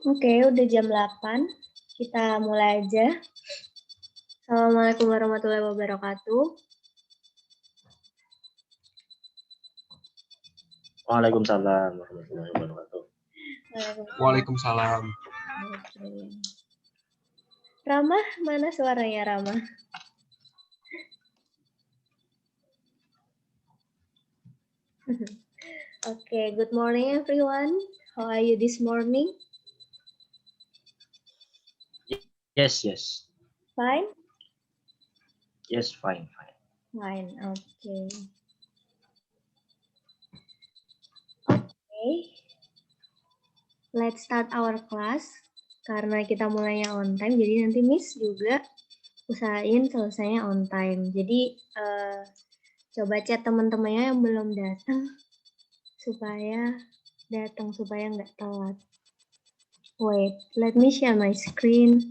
Oke, udah jam 8. Kita mulai aja. Assalamualaikum warahmatullahi wabarakatuh. Waalaikumsalam warahmatullahi wabarakatuh. Waalaikumsalam. Oke. Rama, mana suaranya Rama? Okay, good morning everyone. How are you this morning? Yes. Fine? Yes, fine. Fine, okay. Okay. Let's start our class. Karena kita mulainya on time, jadi nanti Miss juga usahain selesainya on time. Jadi coba chat teman-temannya yang belum datang supaya datang, supaya nggak telat. Wait, let me share my screen.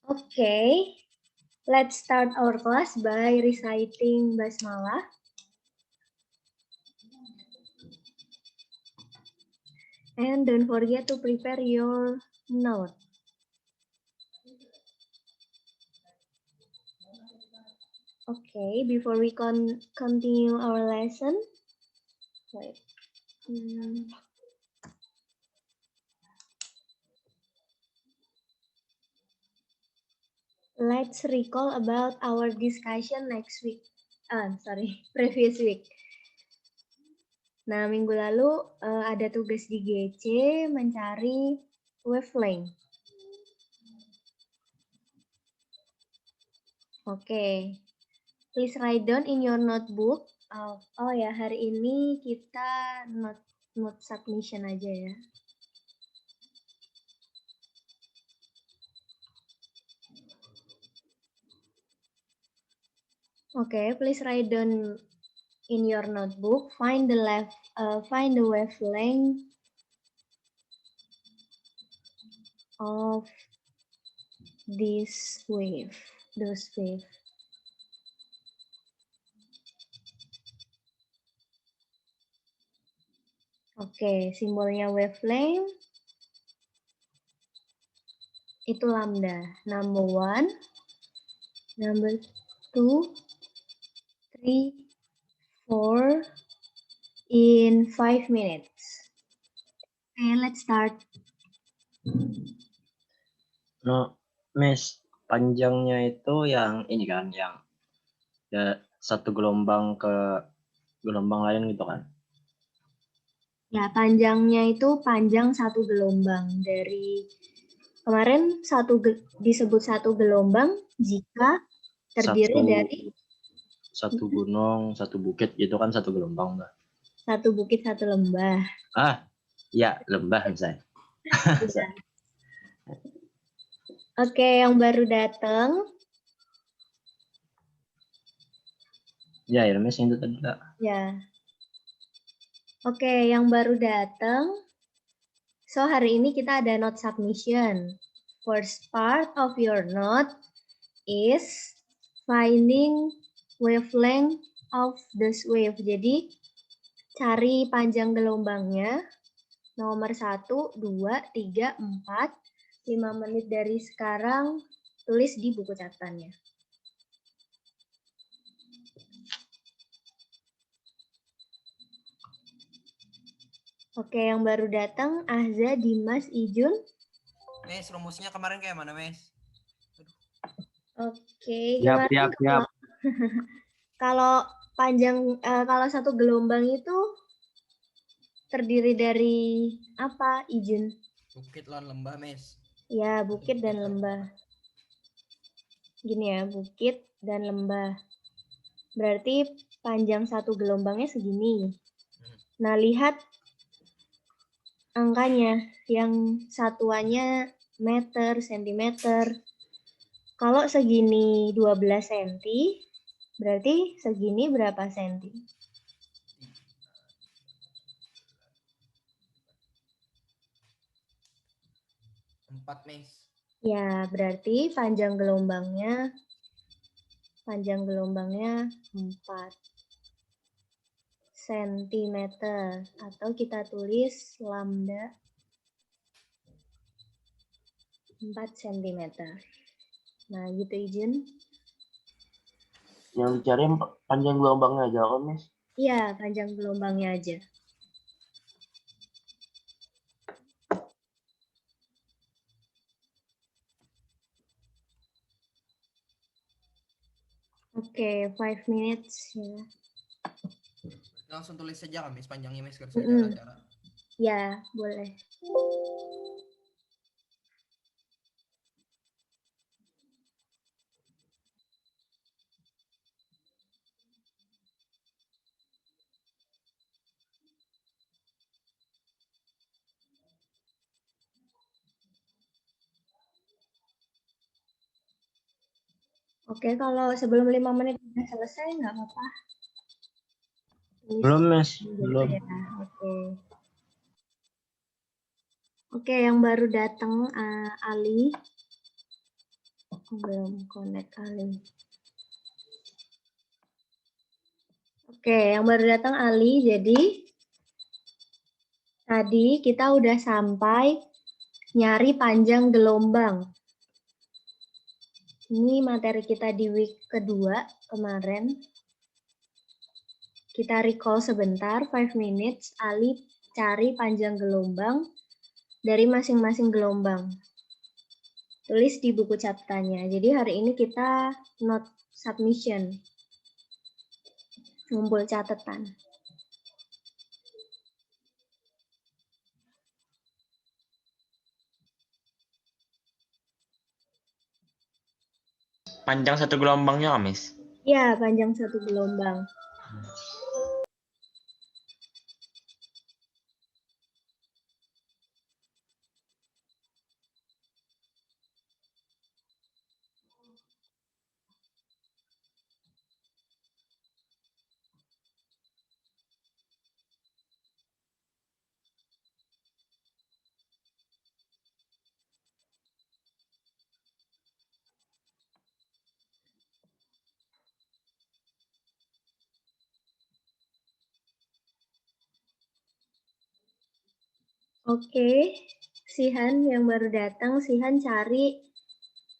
Okay, let's start our class by reciting Basmalah. And don't forget to prepare your note. Okay, before we continue our lesson, wait. Let's recall about our discussion next week. Previous week. Nah, minggu lalu ada tugas di GC mencari wavelength. Oke, please write down in your notebook. Oh ya, hari ini kita note submission aja ya. Oke, please write down in your notebook. Find the wavelength of this wave, those wave. Oke, simbolnya wavelength itu lambda. Number 1, number 2, 3, 4 in 5 minutes. Okay, let's start. No, Miss, panjangnya itu yang ini kan, yang ya, satu gelombang ke gelombang lain gitu kan? Ya, panjangnya itu panjang satu gelombang. Dari kemarin disebut satu gelombang jika terdiri dari satu gunung, satu bukit gitu kan, satu gelombang, Mbak. Satu bukit, satu lembah. Ya, lembah misalnya. Oke, yang baru datang. Ya, Miss, itu tadi, Mbak. Ya. Oke, yang baru datang. So, hari ini kita ada note submission. First part of your note is finding wavelength of this wave. Jadi, cari panjang gelombangnya. Nomor 1, 2, 3, 4. 5 menit dari sekarang, tulis di buku catatannya. Oke, yang baru datang, Ahza, Dimas, Ijun. Mes, rumusnya kemarin kayak mana, Mes? Oke, gimana? Siap. Kalau panjang, kalau satu gelombang itu terdiri dari apa, Ijun? Bukit lawan lembah, Mes. Ya, bukit dan lembah. Gini ya, bukit dan lembah. Berarti panjang satu gelombangnya segini. Nah, lihat angkanya, yang satuannya meter, sentimeter. Kalau segini 12 cm, berarti segini berapa senti? 4, Miss. Ya, berarti panjang gelombangnya 4 sentimeter, atau kita tulis lambda 4 sentimeter. Nah, gitu Ijun. Yang dicari panjang gelombangnya aja kan, Miss? Iya, panjang gelombangnya aja. Oke, 5 minutes ya. Langsung tulis saja kan, Miss, panjangnya, Miss, kalau Mm-mm. acara. Ya, boleh. Oke, kalau sebelum 5 menit sudah selesai, nggak apa-apa. Tulis Belum, Miss. gitu Belum. ya. Oke. Oke, yang baru datang Ali. Belum connect Ali. Oke, yang baru datang Ali. Jadi tadi kita udah sampai nyari panjang gelombang. Ini materi kita di week kedua kemarin. Kita recall sebentar, 5 minutes. Ali cari panjang gelombang dari masing-masing gelombang. Tulis di buku catatannya. Jadi hari ini kita note submission. Ngumpul catatan. Panjang satu gelombangnya, Miss? Ya, panjang satu gelombang. Oke, Sihan yang baru datang, Sihan cari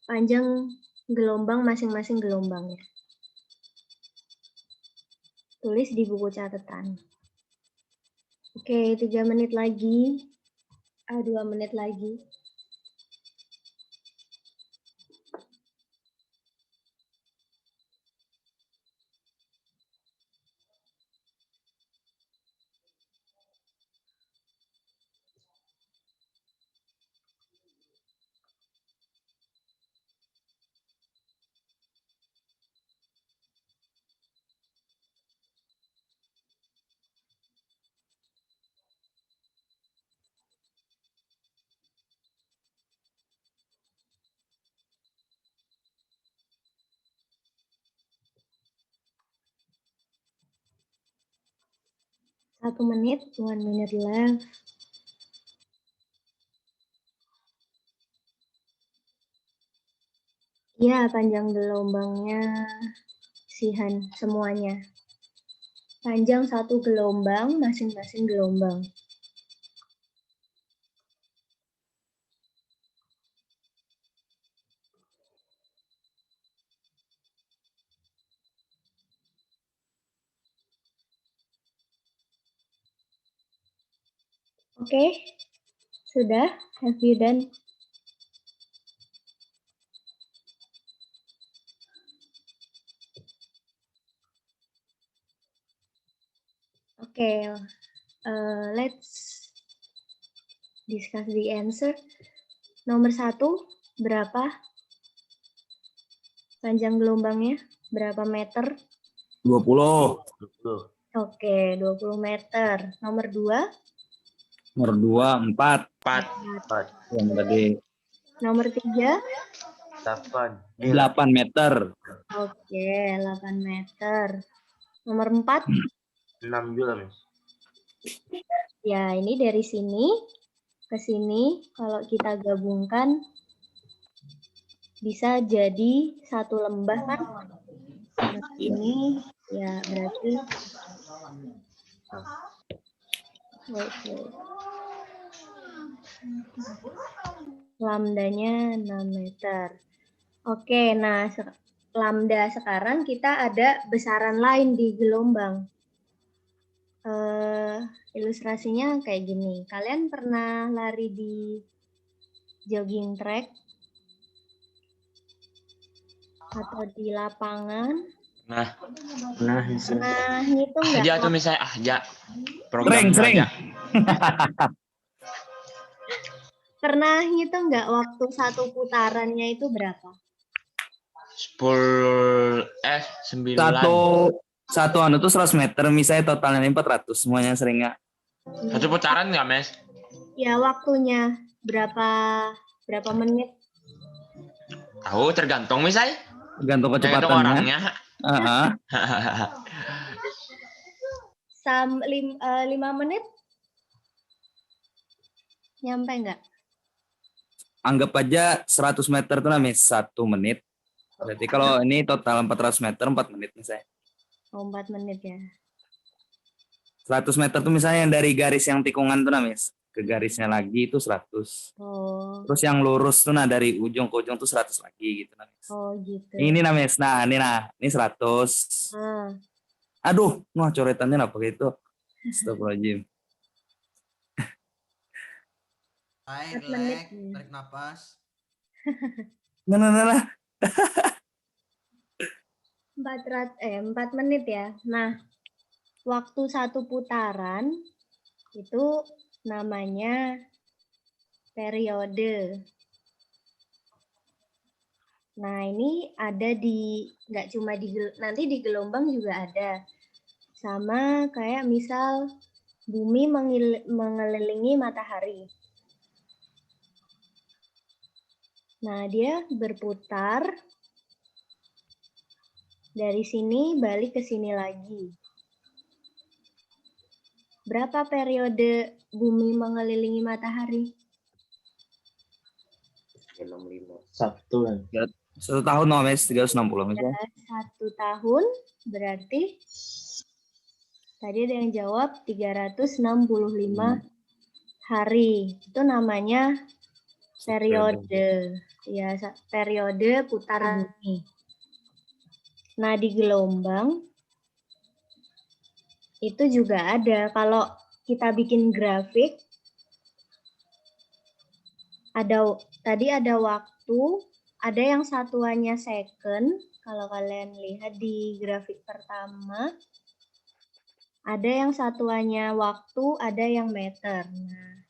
panjang gelombang masing-masing gelombangnya. Tulis di buku catatan. Oke, 3 menit lagi. 2 menit lagi. Satu menit, 1 minute left. Ya, panjang gelombangnya Sihan semuanya. Panjang satu gelombang, masing-masing gelombang. Oke, sudah? Have you done? Oke, let's discuss the answer. Nomor 1, berapa panjang gelombangnya? Berapa meter? 20. Oke, 20 meter. Nomor 2? Nomor 2, 4. 4. Yang tadi. Nomor 3? 8 meter. Oke, 8 meter. Nomor 4? 6 juga, Miss. Ya, ini dari sini ke sini, kalau kita gabungkan bisa jadi satu lembah kan? Nah, ini ya berarti wait. Lambdanya 6 meter. Oke, nah lambda sekarang kita ada besaran lain di gelombang. Ilustrasinya kayak gini. Kalian pernah lari di jogging track atau di lapangan? Nah, Nah, Pernah ngitung nggak? aja tuh misalnya aja. Program Sering. aja. Pernah ngitung nggak waktu satu putarannya itu berapa? 9. Satu anu tuh 100 meter, misalnya totalnya 400 semuanya sering nggak? Satu putaran nggak, Mes? Ya, waktunya berapa menit? Tahu, tergantung misalnya. Tergantung Tergantung kecepatannya. orangnya. Heeh. 5 menit? Nyampe nggak? Anggap aja 100 meter tuh Mes 1 menit. Berarti kalau ini total 400 meter 4 menit misalnya. Oh, 4 menit ya. 100 meter tuh misalnya yang dari garis yang tikungan tuh Mes ke garisnya lagi itu 100. Oh, Terus yang lurus tuh dari ujung ke ujung tuh 100 lagi gitu Mes. oh gitu. Ini Mes. Nah, ini 100. Ah, Aduh, wah coretannya apa gitu. Astagfirullahaladzim. Air, 4 menit. tarik napas. Nah. 4 menit ya. Nah, waktu satu putaran itu namanya periode. Nah, ini ada nggak cuma nanti di gelombang juga ada. Sama kayak misal bumi mengelilingi matahari. Nah, dia berputar dari sini balik ke sini lagi. Berapa periode bumi mengelilingi matahari? 1 kan. 1 tahun Mes 360 misalnya. 1 tahun berarti tadi ada yang jawab 365 hari. Itu namanya periode. Ya, periode putar bumi. Nah, di gelombang itu juga ada. Kalau kita bikin grafik, tadi ada waktu, ada yang satuannya second. Kalau kalian lihat di grafik pertama, ada yang satuannya waktu, ada yang meter. Nah,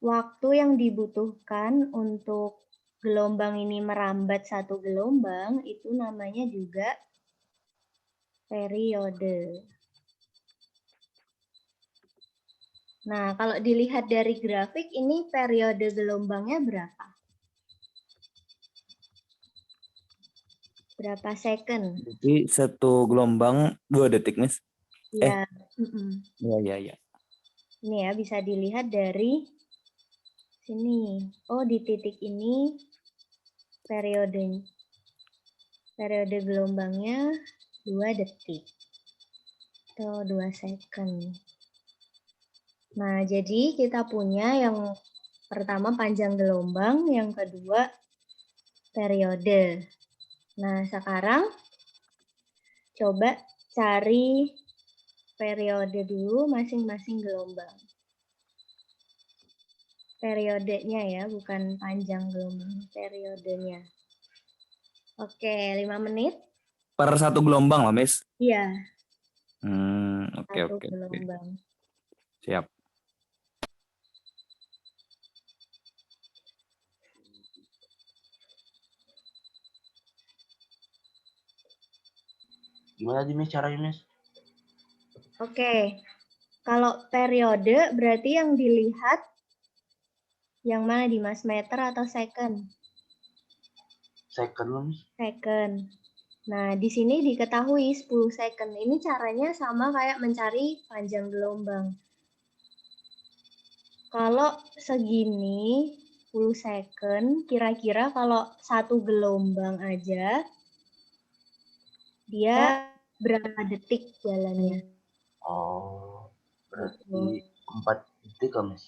waktu yang dibutuhkan untuk gelombang ini merambat satu gelombang itu namanya juga periode. Nah, kalau dilihat dari grafik ini periode gelombangnya berapa? Berapa second? Jadi 1 gelombang 2 detik, Mas. Ya, Iya. ini ya bisa dilihat dari sini. Oh, di titik ini periode gelombangnya 2 detik. Atau 2 second. Nah, jadi kita punya yang pertama panjang gelombang, yang kedua periode. Nah, sekarang coba cari periode dulu masing-masing gelombang. Periodenya ya, bukan panjang gelombang, periodenya. Oke, 5 menit. Per 1 gelombang lah, Mes. Iya, Oke. gelombang. Siap. Gimana nih Mes caranya Mes? Oke, kalau periode berarti yang dilihat yang mana Dimas, meter atau second? Second Mes. Second. Nah, di sini diketahui 10 second. Ini caranya sama kayak mencari panjang gelombang. Kalau segini 10 second, kira-kira kalau satu gelombang aja, dia berapa detik jalannya? Oh, berarti Gitu. 4 detik kok, Miss.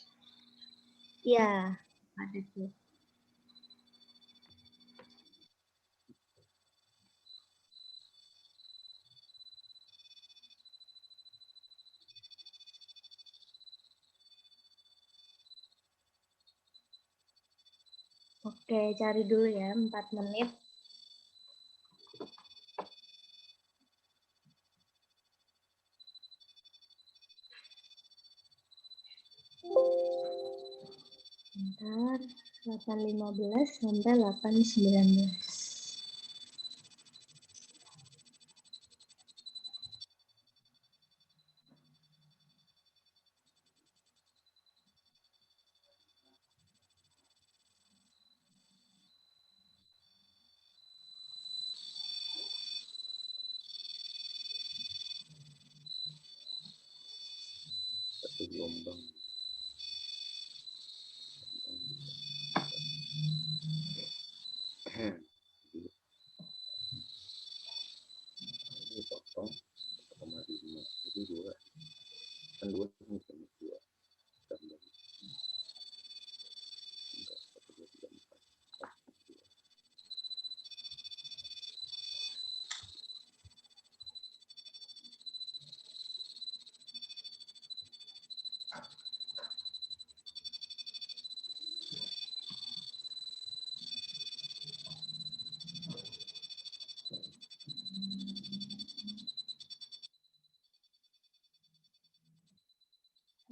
Iya, 4 detik. Oke, cari dulu ya, 4 menit. Bentar, 8.15 sampai 8.19. Satu gelombang. Ini potong 1,5. Jadi 2. Kan 2 ini sama 2. Tambah. Enggak, 1, 2, 3, 4.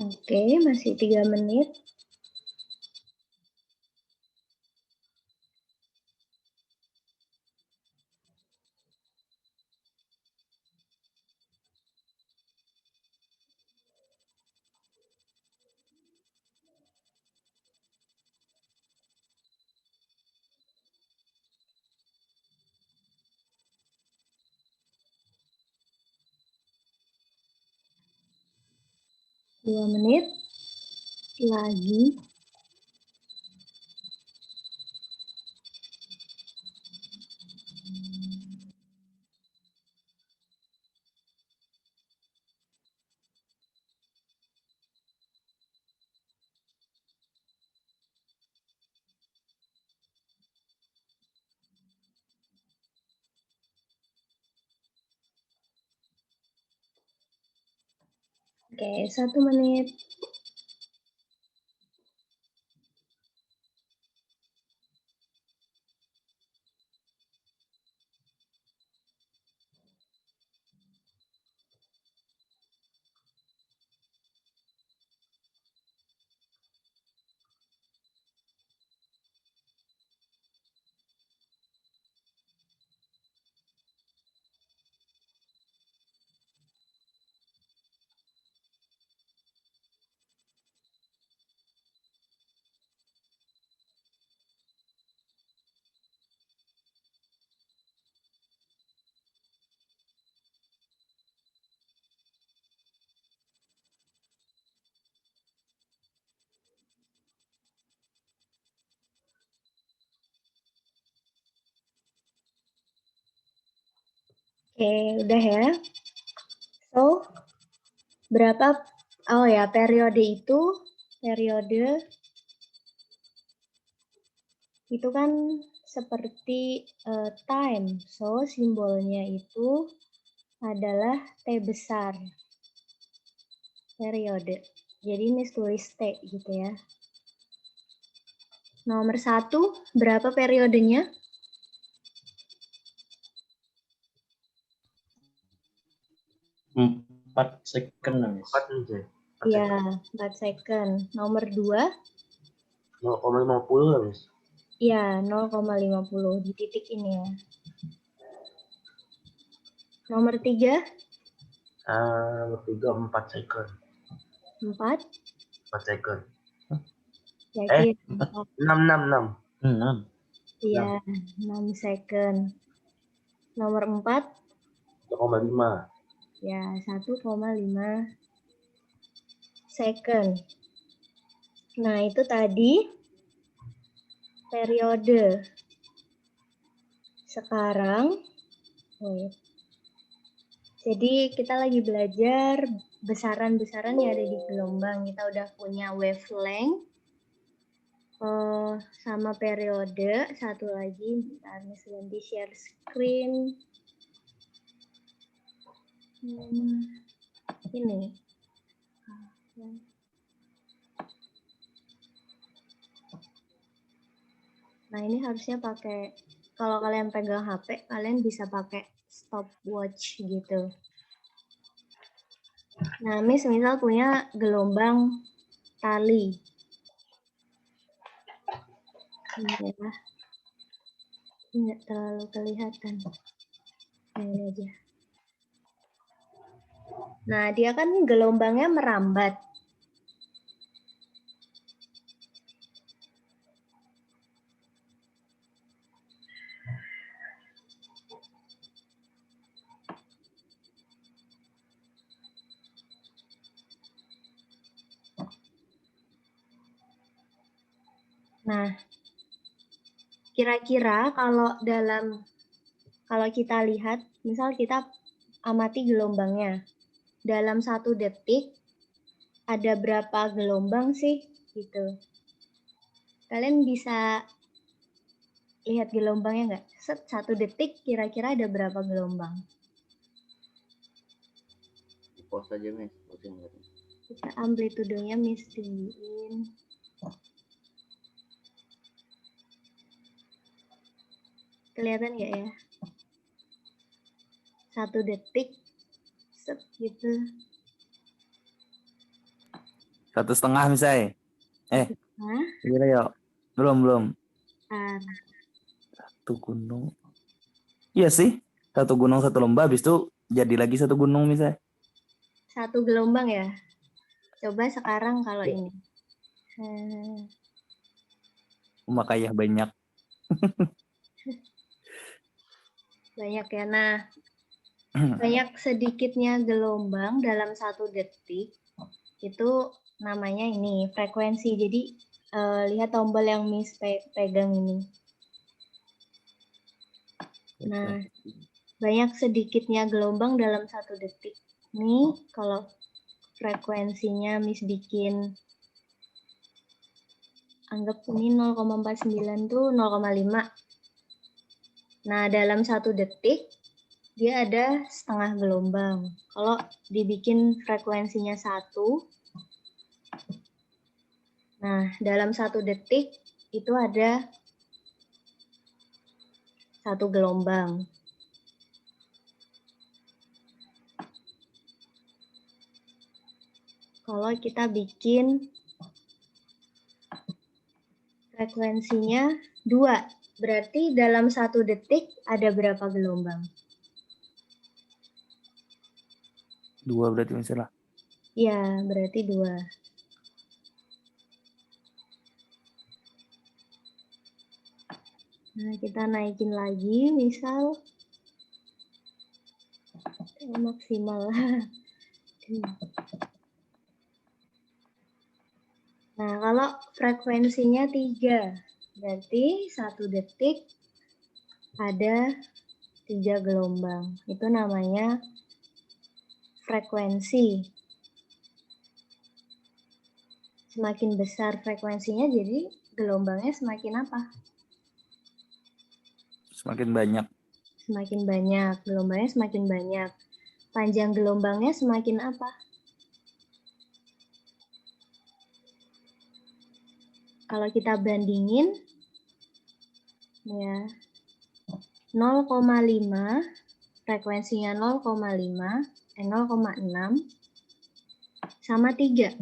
Oke, masih 3 menit. Dua menit lagi. Oke, 1 menit. Oke, udah ya. So, berapa? Oh ya, periode itu kan seperti time. So, simbolnya itu adalah T besar. Periode. Jadi ini tulis T gitu ya. Nomor 1, berapa periodenya? 4 second, Miss. 4 nih, Jay. Iya, 4 second. Nomor 2, 0,50 ya, Miss. iya 0,50 di titik ini ya. Nomor 3, Nomor 3, 4 second. 4, 4 second. yakin? 6. 6. Iya, 6 second. Nomor 4, 1,5. ya 1,5 second. Nah, itu tadi periode. Sekarang, jadi kita lagi belajar besaran-besaran yang ada di gelombang. Kita udah punya wavelength, sama periode. Satu lagi, bentar, ganti share screen. Ini. Nah, ini harusnya pakai, kalau kalian pegang HP, kalian bisa pakai stopwatch gitu. Nah, misal punya gelombang tali. Ini ya. Ini nggak terlalu kelihatan. Nah, ini aja. Nah, dia kan gelombangnya merambat. Nah, kira-kira kalau kita lihat, misal kita amati gelombangnya, dalam 1 detik ada berapa gelombang sih gitu. Kalian bisa lihat gelombangnya nggak? 1 detik kira-kira ada berapa gelombang? Di pause aja, Miss. Pusing. Kita amplitudenya tinggiin. Kelihatan nggak ya? 1 detik, gitu. 1,5 misalnya. Hah? Gila ya. Belum. Ah, Satu gunung. Iya sih. 1 gunung 1 lembah, habis itu jadi lagi 1 gunung misalnya. 1 gelombang ya. Coba sekarang kalau ini. Makanya banyak. Banyak ya. Nah, banyak sedikitnya gelombang dalam 1 detik itu namanya ini frekuensi. Jadi lihat tombol yang Miss pegang ini. Nah, banyak sedikitnya gelombang dalam 1 detik. Nih, kalau frekuensinya Miss bikin, anggap ini 0,49 tuh 0,5. Nah, dalam 1 detik, dia ada setengah gelombang. Kalau dibikin frekuensinya 1, nah dalam 1 detik itu ada 1 gelombang. Kalau kita bikin frekuensinya 2, berarti dalam 1 detik ada berapa gelombang? 2 berarti misalnya. Ya, berarti 2. Nah, kita naikin lagi, misal maksimal. Nah, kalau frekuensinya 3, berarti 1 detik ada 3 gelombang. Itu namanya frekuensi. Semakin besar frekuensinya, jadi gelombangnya semakin apa? Semakin banyak. Semakin banyak. Gelombangnya semakin banyak. Panjang gelombangnya semakin apa? Kalau kita bandingin, ya 0,5, frekuensinya 0,5, 0,6, sama 3.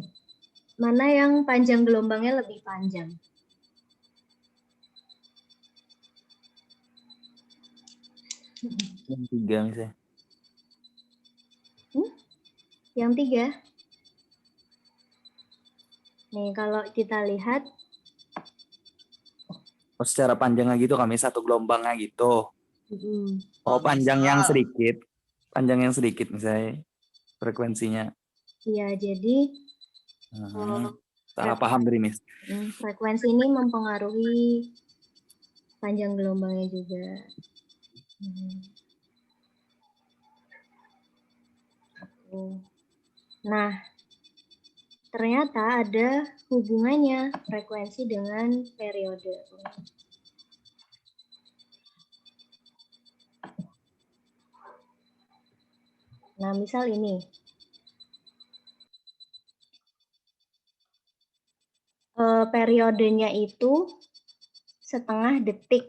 Mana yang panjang gelombangnya lebih panjang? Yang 3 misalnya. Yang 3. Nih, kalau kita lihat, Oh, secara panjangnya gitu kami 1 gelombangnya gitu. Mm-mm. Oh, panjang yang Misal, sedikit. Panjang yang sedikit misalnya frekuensinya. Iya, jadi Hmm, eh, salah paham tadi, Miss. frekuensi ini mempengaruhi panjang gelombangnya juga. Hmm. Nah, ternyata ada hubungannya frekuensi dengan periode. Nah, misal ini. Periodenya itu setengah detik.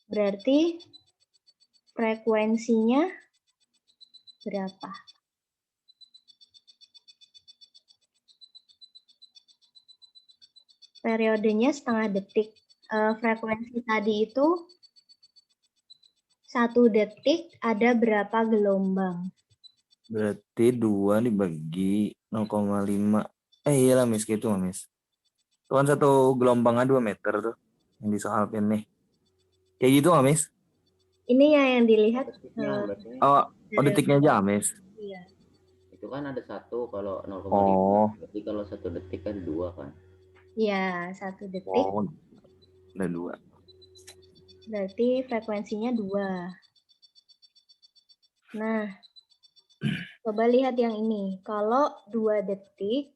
Berarti frekuensinya berapa? Periodenya setengah detik. Frekuensi tadi itu 1 detik ada berapa gelombang? Berarti 2 dibagi 0,5. Iyalah, Miss, gitu, Miss. Itu kan satu gelombangnya 2 meter tuh. Yang disoalkan nih. Kayak gitu, Miss? Ini ya yang dilihat. Detiknya berarti Oh, Dari detiknya aja, Miss. Iya. itu kan ada 1 kalau 0,5. Oh, Berarti kalau 1 detik kan 2 kan. Iya, 1 detik. oh, ada 2. Berarti frekuensinya 2. Nah, coba lihat yang ini. Kalau 2 detik,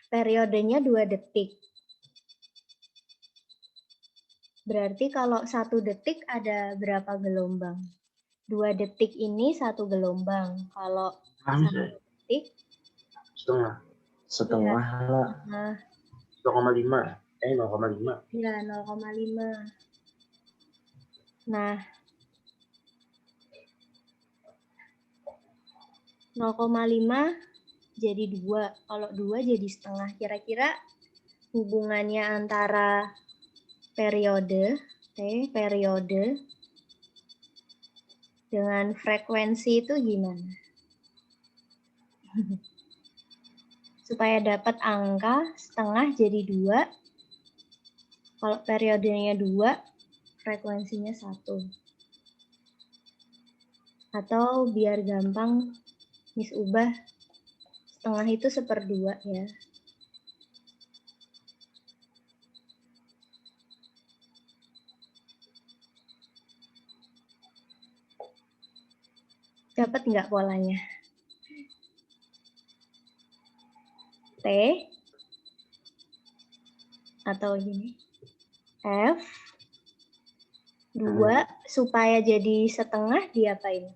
periodenya 2 detik. Berarti kalau 1 detik ada berapa gelombang? 2 detik ini 1 gelombang. Kalau 1 detik, Setengah. Setengah lah. nah, 0,5. 0,5. ya 0,5. Nah, 0,5 jadi 2. Kalau 2 jadi setengah. Kira-kira hubungannya antara periode dengan frekuensi itu gimana? Supaya dapat angka setengah jadi 2. Kalau periodenya 2, frekuensinya 1. Atau biar gampang, Miss ubah setengah itu 1/2 ya. Dapat nggak polanya? T atau gini. F 2 supaya jadi setengah diapain?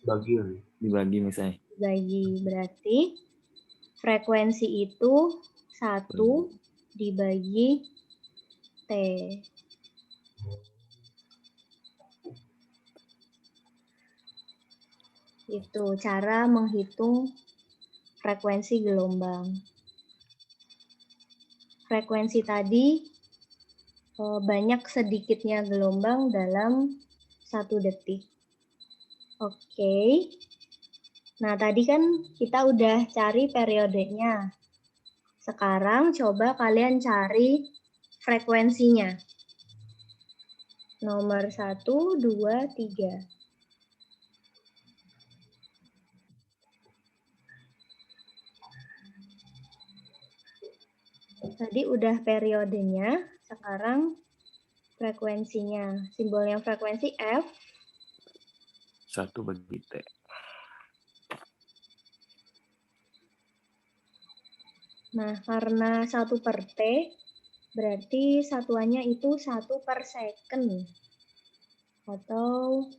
Bagi. Dibagi misalnya. Dibagi, berarti frekuensi itu 1 dibagi T. Itu cara menghitung frekuensi gelombang. Frekuensi tadi banyak sedikitnya gelombang dalam 1 detik. Oke. Nah, tadi kan kita udah cari periodenya. Sekarang coba kalian cari frekuensinya. Nomor 1, 2, 3. Tadi udah periodenya, sekarang frekuensinya. Simbolnya frekuensi F. 1 bagi T. Nah, karena 1/T, berarti satuannya itu 1/second. Atau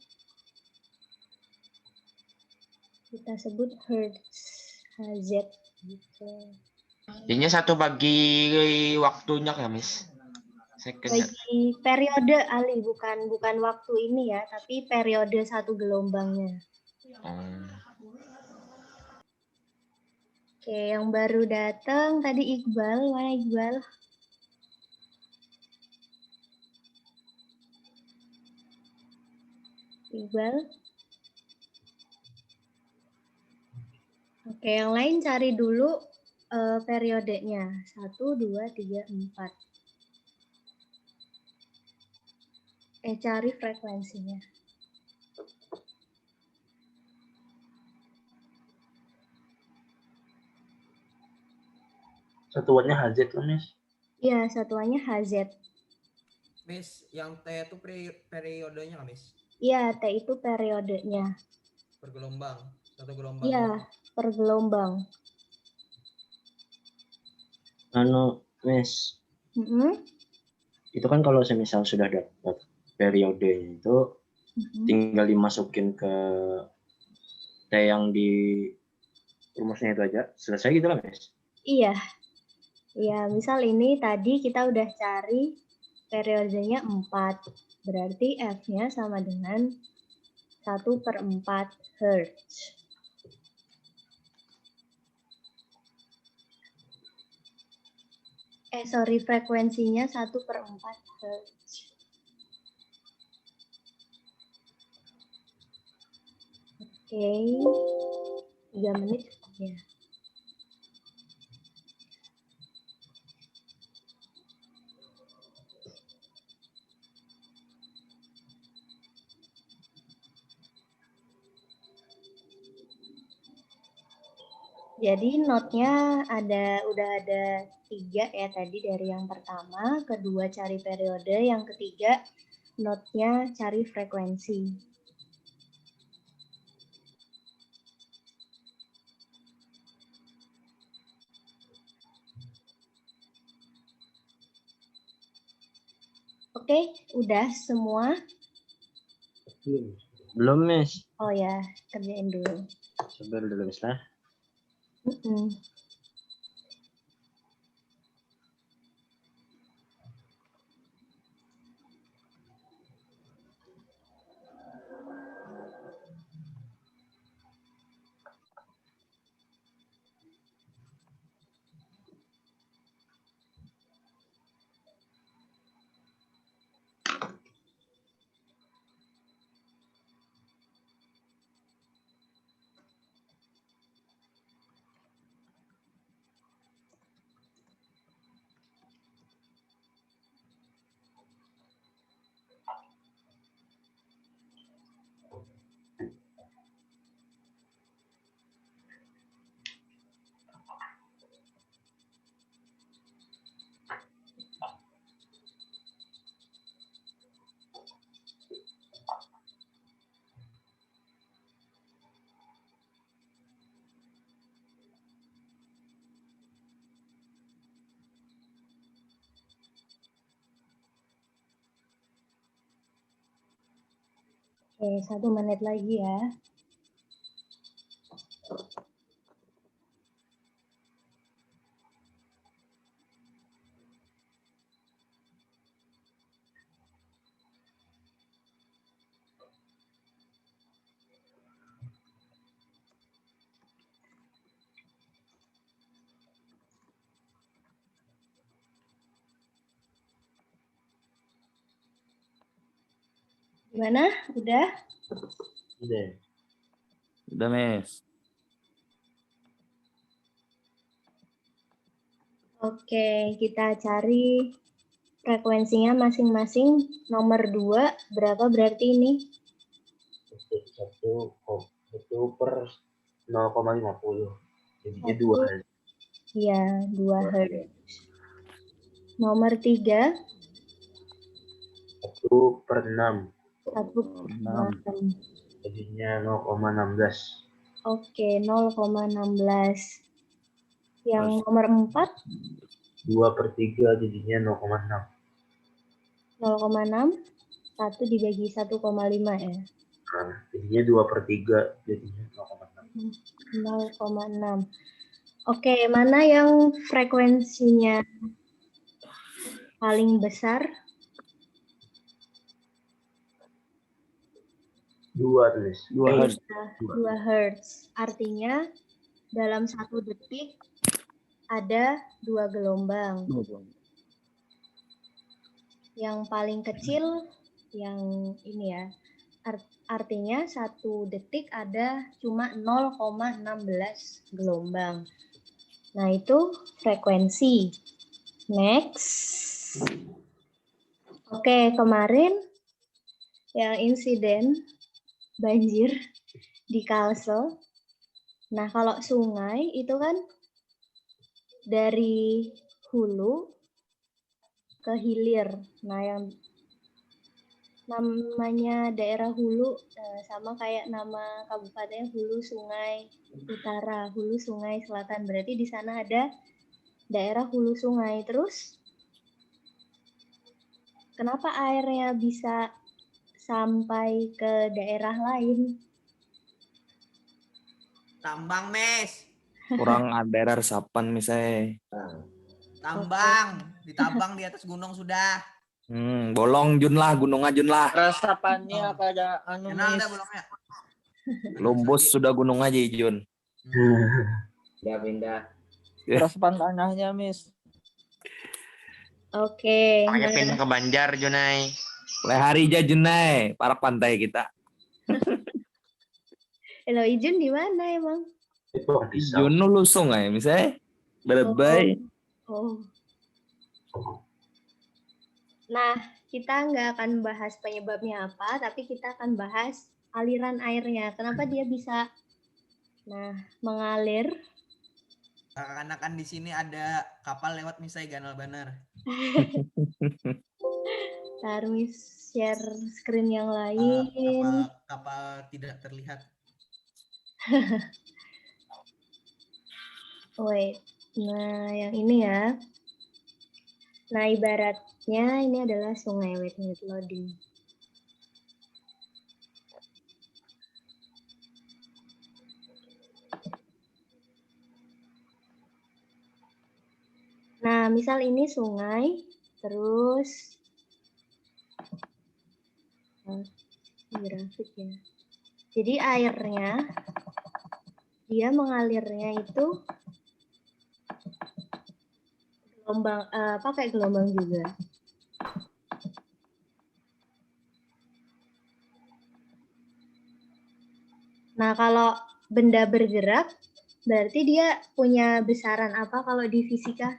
kita sebut Hertz, Hz. Gitu. Jadinya 1 bagi waktunya ya, Miss. Second. Bagi periode, Ali, bukan waktu ini ya, tapi periode 1 gelombangnya. Oke, yang baru datang tadi Iqbal. Mana Iqbal? Iqbal? Oke, yang lain cari dulu periodenya. 1, 2, 3, 4. Cari frekuensinya. Satuannya HZ loh, Miss. Iya, satuannya Hz. Miss, yang T itu periodenya nggak, Miss? Iya, T itu periodenya. Per gelombang. Satu gelombang. Iya, per gelombang. Miss, Mm-mm. itu kan kalau semisal sudah dapat periodenya itu Mm-mm. tinggal dimasukin ke T yang di rumusnya itu aja, selesai gitu lah, Miss. Iya. Iya, misal ini tadi kita udah cari periodenya 4. Berarti F-nya sama dengan 1/4 Hz. Frekuensinya 1/4 Hz. Oke, 3 menit ya. Jadi notnya udah ada 3 ya tadi dari yang pertama, kedua cari periode, yang ketiga notnya cari frekuensi. Oke, udah semua? Belum, Miss. Oh ya, kerjain dulu. Sabar dulu, Miss lah. Mm-mm. Oke, 1 menit lagi ya. Gimana? Udah? Udah. Udah, Miss. Oke, kita cari frekuensinya masing-masing. Nomor 2, berapa berarti ini? 1 per 0,50. Jadinya 1, 2 Hz. ya, 2 Hz. Nomor 3, 1 per 6. 1/6. Jadinya 0,16. Oke, 0,16. Yang nomor 4, 2 per 3 jadinya 0,6. 0,6. 1 dibagi 1,5 ya. Nah, jadinya 2 per 3 jadinya 0,6. 0,6. Oke, mana yang frekuensinya paling besar? 2 tulis. 2 Hz. 2 Hz. Artinya dalam 1 detik ada 2 gelombang. Yang paling kecil yang ini ya. artinya 1 detik ada cuma 0,16 gelombang. Nah, itu frekuensi. Next. Oke, kemarin yang insiden banjir di Kalsel. Nah, kalau sungai itu kan dari hulu ke hilir. Nah, yang namanya daerah hulu sama kayak nama kabupaten Hulu Sungai Utara, Hulu Sungai Selatan. Berarti di sana ada daerah hulu sungai. Terus kenapa airnya bisa sampai ke daerah lain? Tambang, Mes. Kurang ada resapan misalnya. Tambang. Ditabang di atas gunung sudah. Bolong Jun lah, gunung Ajun lah. Resapannya pada anu Kenal dah Miss. bolongnya. Lumbus sudah gunung aja Jun. Pindah. Ya. Resapan tanahnya Miss. Oke. Makanya Nah, pindah ke Banjar, Junai. Lehari aja Junai, para pantai kita. Elo Ijun di mana emang? Itu pisau. Jun lu sungai misalnya. Bye-bye. Oh. Nah, kita nggak akan bahas penyebabnya apa, tapi kita akan bahas aliran airnya. Kenapa dia bisa mengalir? Seakan-akan di sini ada kapal lewat misalnya Ganal Banar. Harus share screen yang lain. Kapal tidak terlihat. Wait. Nah, yang ini ya. Nah, ibaratnya ini adalah sungai. Wait, loading. Nah, misal ini sungai, terus grafik ya. Jadi airnya, dia mengalirnya itu gelombang, pakai gelombang juga. Nah, kalau benda bergerak, berarti dia punya besaran apa kalau di fisika?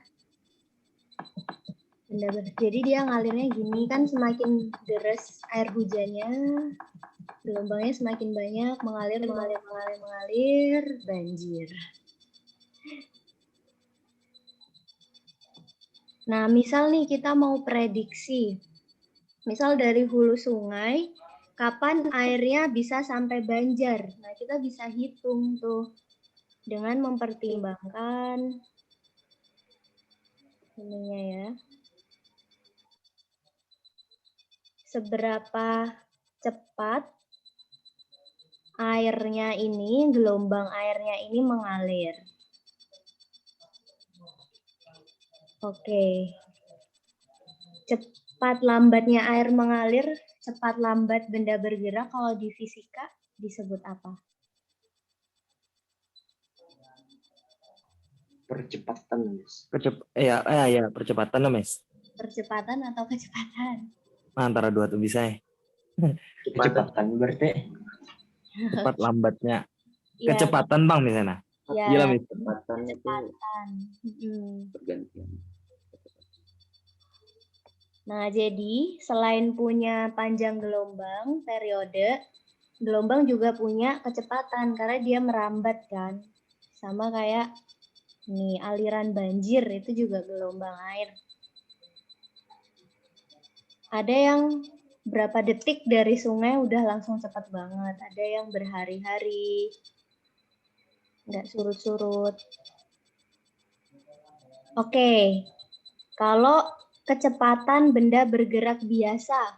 Jadi dia ngalirnya gini, kan semakin deras air hujannya, gelombangnya semakin banyak, mengalir, banjir. Nah, misal nih kita mau prediksi, misal dari hulu sungai, kapan airnya bisa sampai Banjar. Nah, kita bisa hitung tuh dengan mempertimbangkan ininya ya. Seberapa cepat airnya ini, gelombang airnya ini mengalir. Oke. Cepat lambatnya air mengalir, cepat lambat benda bergerak kalau di fisika disebut apa? Percepatan Miss. Percepatan lah, Mas. Percepatan atau kecepatan? Antara dua tuh bisa ya. Kecepatan berarti. Cepat lambatnya. Ya, Kecepatan Bang misalnya. ya, Gila, Mis. Kecepatan itu kecepatan. pergantian. Nah, jadi selain punya panjang gelombang, periode, gelombang juga punya kecepatan karena dia merambat kan. Sama kayak nih aliran banjir itu juga gelombang air. Ada yang berapa detik dari sungai udah langsung cepat banget. Ada yang berhari-hari, nggak surut-surut. Oke, kalau kecepatan benda bergerak biasa,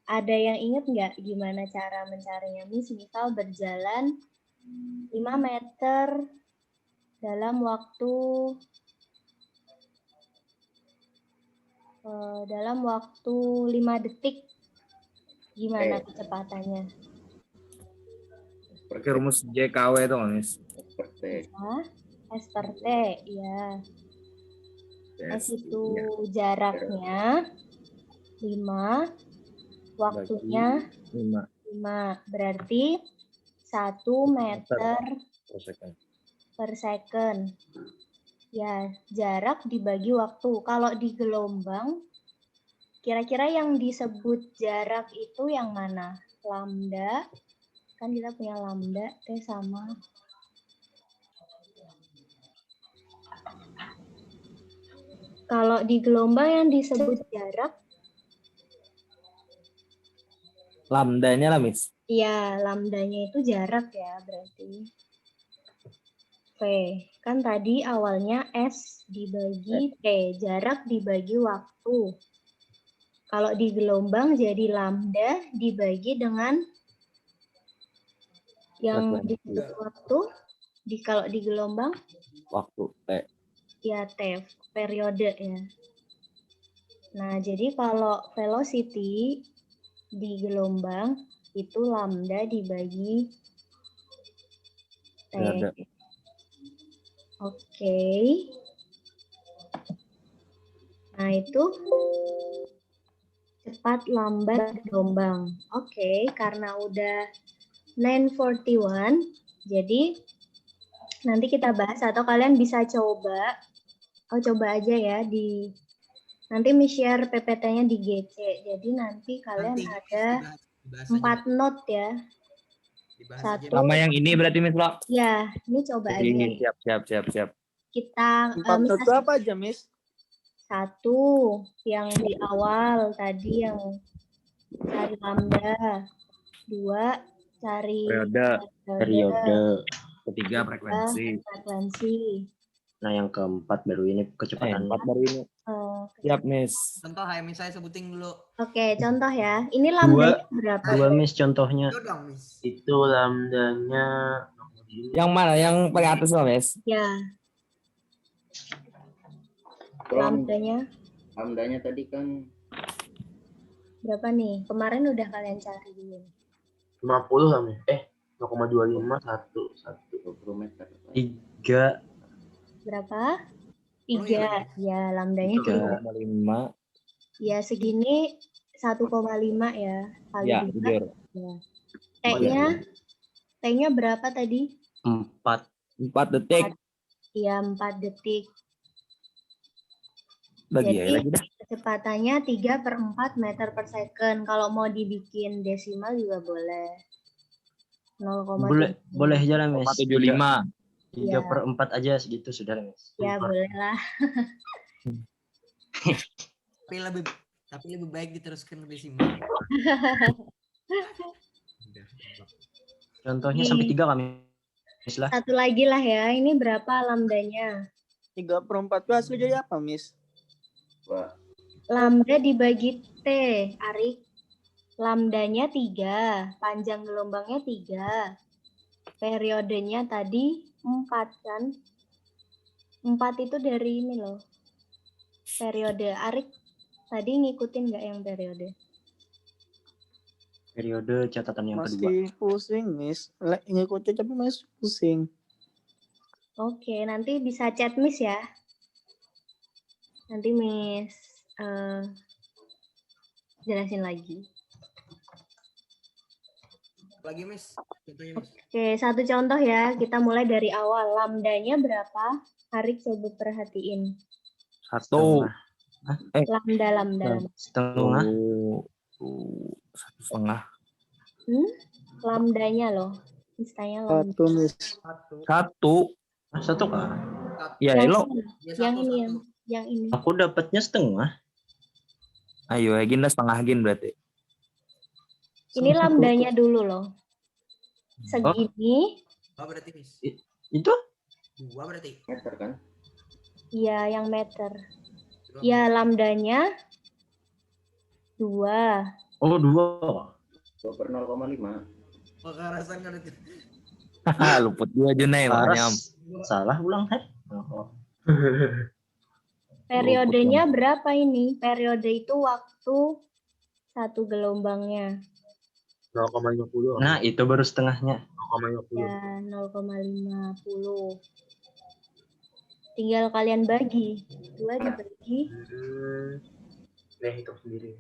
ada yang inget nggak gimana cara mencarinya? Misal berjalan 5 meter dalam waktu 5 detik. Gimana kecepatannya? Pakai rumus JKW itu, Mas. S per T, ya. S itu jaraknya 5, waktunya 5 Berarti 1 meter per second. per second. Ya, jarak dibagi waktu. Kalau di gelombang, kira-kira yang disebut jarak itu yang mana? Lambda, kan kita punya lambda, T sama. Kalau di gelombang yang disebut jarak, Lambdanya lah, Miss. ya lambdanya itu jarak ya berarti. V, kan tadi awalnya S dibagi T, jarak dibagi waktu. Kalau di gelombang jadi lambda dibagi dengan yang Frekuensi. disebut waktu. Kalau di gelombang Waktu T. ya T, periode ya. Nah, jadi kalau velocity di gelombang itu lambda dibagi T. Periode. Oke. Nah, itu cepat lambat gelombang. Oke, karena udah 9:41, jadi nanti kita bahas atau kalian bisa coba. Coba aja ya nanti share PPT-nya di GC. Jadi nanti kalian Nanti ada dibahas 4 note ya. Dibahas Satu. aja. Sama yang ini berarti, Miss Lo? Ya, ini coba aja. Siap. Kita Itu apa aja, Miss? 1 yang di awal tadi yang cari lambda. 2 cari Periode. Ketiga frekuensi. frekuensi. Nah, yang keempat baru ini kecepatan. 4 baru ini. Siap, Miss. Contoh misalnya sebutin dulu. Oke, contoh ya. Ini lambdanya berapa? 2 Miss contohnya. Itu dong, Miss. Itu lambdanya Yang mana? Yang paling atas loh, Miss? Ya, lambdanya Lambdanya tadi kan berapa nih? Kemarin udah kalian cari dulu. 50 lah, Miss. 0,25 20 meter. 3. Berapa? Oh, 3. Ya, lambdanya 3. 3,5. Ya, segini 1,5 ya. Kali Ya, 2. jujur. Ya. T-nya berapa tadi? 4. 4 detik. Iya, 4 detik. Bagi Jadi, lagi dah. kecepatannya 3/4 meter per second. Kalau mau dibikin desimal juga boleh. 0,7. Boleh jalan, Miss. 75. 3/4 aja segitu sudah, Miss. Ya, boleh lah. Tapi lebih baik diteruskan ke desimal. Contohnya Nih. sampai 3 kami. Miss lah. Satu lagi lah ya. Ini berapa lambdanya? 3/4 itu hasil jadi apa, Miss? Wah, Lambda dibagi T, Arik. Lambdanya 3, panjang gelombangnya 3. Periodenya tadi 4 kan? 4 itu dari ini loh. Periode. Arik, tadi ngikutin nggak yang periode? Periode catatan yang kedua. Masih pusing, Miss. Ngikutin tapi masih pusing. Oke, nanti bisa chat Miss ya. Nanti Miss jelasin lagi. Lagi, Miss. Contohnya, Miss. Oke, satu contoh ya. Kita mulai dari awal. Lambdanya berapa? Arik coba perhatiin. 1. Lambda. Setengah. 1,5. Lambdanya loh. Istilahnya lambda. 1, Miss. 1. 1 kah? Ya, Elo. Ya, Yang satu, ini satu. yang ini. Aku dapatnya setengah. Ayo, gin dah setengah gin berarti. Ini lambdanya dulu loh. Segini. Berarti, Miss. Itu 2 berarti. meter kan? Iya, yang meter. Ya, lambdanya 2. oh 2. 2/0,5. Kekerasan kan itu. Luput dua Junai makanya. Salah ulang tadi. Oh. Periodenya berapa ini? Periode itu waktu satu gelombangnya. 0,50. Nah, itu baru setengahnya. 0,50. Ya, 0,50. Tinggal kalian bagi. 2 dibagi. Hitung sendiri.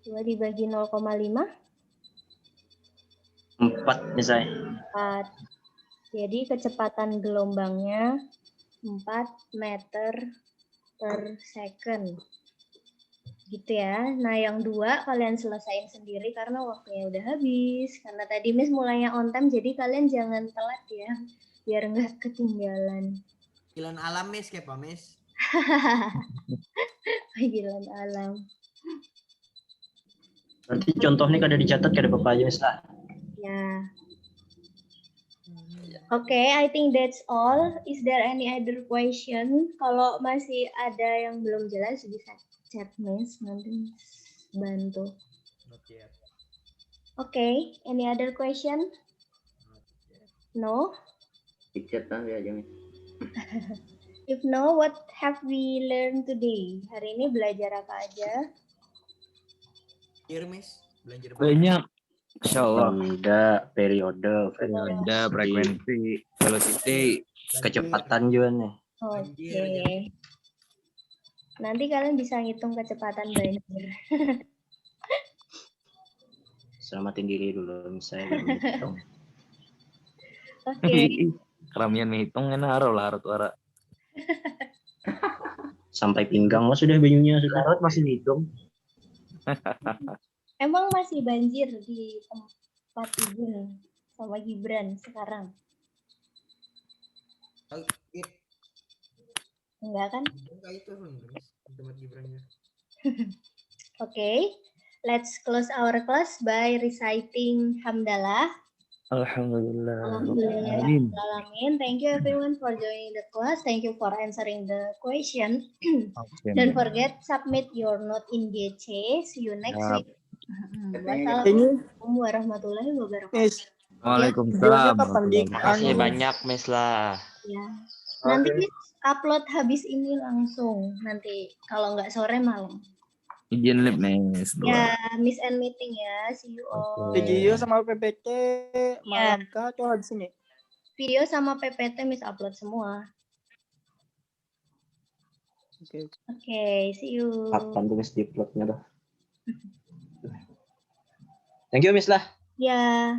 2 dibagi 0,5. 4 misalnya. 4. Jadi kecepatan gelombangnya 4 meter per second. Gitu ya. Nah, yang 2 kalian selesain sendiri karena waktunya udah habis. Karena tadi Miss mulainya on time, jadi kalian jangan telat ya. Biar nggak ketinggalan. Panggilan alam Miss kayak Pak Miss. Panggilan alam. Nanti contohnya kada dicatat kada apa aja Miss lah. Ya. Okay, I think that's all. Is there any other question? Kalau masih ada yang belum jelas bisa chat Miss, nanti bantu. Okay, any other question? No? Dicat aja Miss. If no, what have we learned today? Hari ini belajar apa aja? Here Miss, belajar Banyak. Insya Allah. Benda, periode, Ada frekuensi, velocity. kecepatan juga nih. Oke. Nanti kalian bisa ngitung kecepatan banjir. Selamatin diri dulu misalnya. Gitu. Oke. Keramian menghitung kan harus lah. Sampai pinggang mah sudah banyunya sudah. Larut masih dihitung. Emang masih banjir di tempat Ibu sama Gibran sekarang? Enggak kan? Enggak itu Miss, tempat Gibrannya. Okay, let's close our class by reciting Hamdalah. Alhamdulillah. Alhamdulillahirrahmanirrahim. Thank you everyone for joining the class. Thank you for answering the question. Don't forget, submit your note in GC. See you next Yap. week. Wassalamualaikum warahmatullahi wabarakatuh. Miss, Waalaikumsalam. kapan di Makasih anu, banyak Miss lah. Ya. Nanti upload habis ini langsung. Nanti kalau nggak sore malam. Izin lip Miss. Ya, miss and meeting ya. See you all. video sama PPT malam kah atau habis ini? Video sama PPT miss upload semua. Oke. Oke, see you. Kapan tuh Miss di uploadnya dah. Thank you Miss lah. Ya.